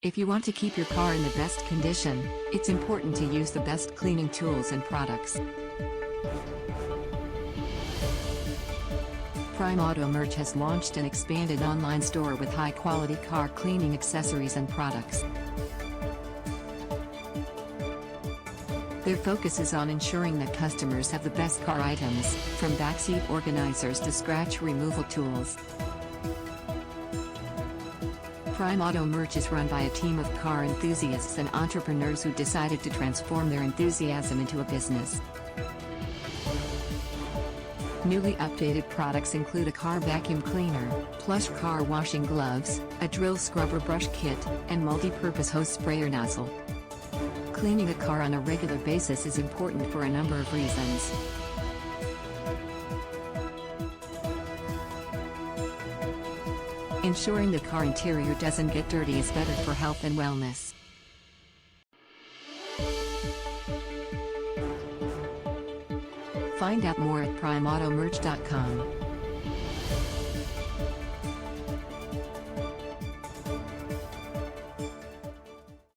If you want to keep your car in the best condition, it's important to use the best cleaning tools and products. Prime Auto Merch has launched an expanded online store with high-quality car cleaning accessories and products. Their focus is on ensuring that customers have the best car items, from backseat organizers to scratch removal tools. Prime Auto Merch is run by a team of car enthusiasts and entrepreneurs who decided to transform their enthusiasm into a business. Newly updated products include a car vacuum cleaner, plush car washing gloves, a drill scrubber brush kit, and multi-purpose hose sprayer nozzle. Cleaning a car on a regular basis is important for a number of reasons. Ensuring the car interior doesn't get dirty is better for health and wellness. Find out more at primeautomerch.com.